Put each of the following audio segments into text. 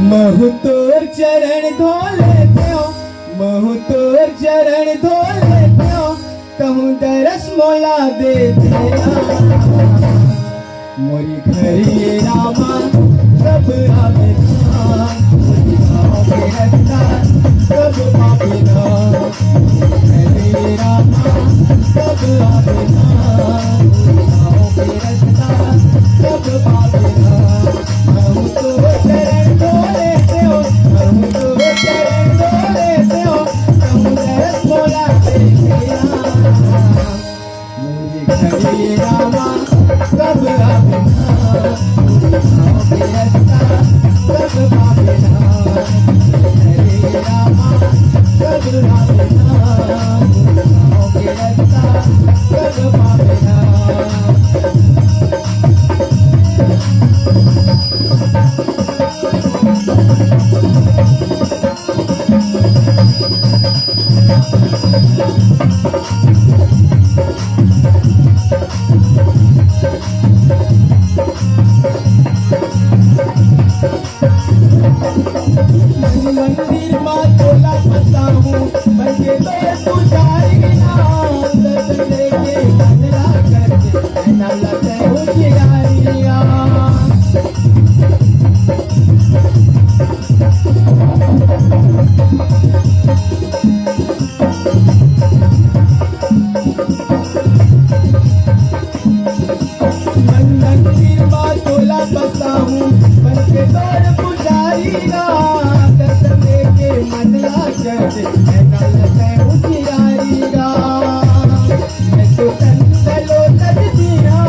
महु तोर चरण धो लेते हो, महु तोर चरण धो लेते हो, कहूँ दरस मोला दे तेरा। मोरी घरी रामा सब आवे धान, मोरी गाँव में रहता सब पावे धान। घरी रामा सब आवे धान, मोरी गाँव में रहता सब पावे धान। महु तोर चरण धो लेते हो, महु तोर चरण धो लेते हो, कहूँ दरस मोला दे तेरा। मोरी घरी रामा सब आवे धान, मोरी गाँव में रहता सब पावे धान। हरे रामा सब आवे धान, मोरी गाँव में रहता सब पावे धान। मंदिर माँ तोला फसाऊं, बनके तोर पुजारी नाम, दर्शन देके मन ला करके ना लगे हो जियारिया। मंदिर माँ तोला फसाऊं, बनके तोर पुजारी नाम, दर्शन देके मन ला करके ना लगे हो जियारिया। मैं तो तंगलो तज दिया,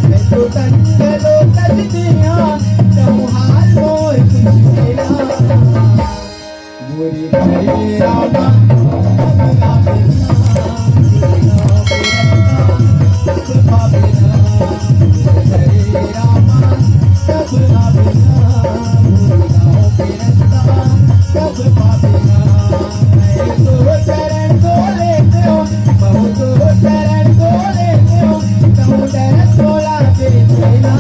मैं तो तंगलो तज दिया, कहूँ हाल मोर कुछ मेरा। मोरी घरी रामा सब आवे धान, मोरी गाँव में रहता सब पावे धान। हरे रामा सब आवे धान, मोरी गाँव में रहता सब पावे धान। मैं तो चरण धो लेते हो, महु तो चरण धो लेते हो, कहूँ दरस मोला दे तेरा।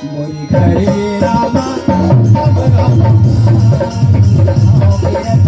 मोरी घरी रामा सब आवे धान, मोरी गाँव में रहता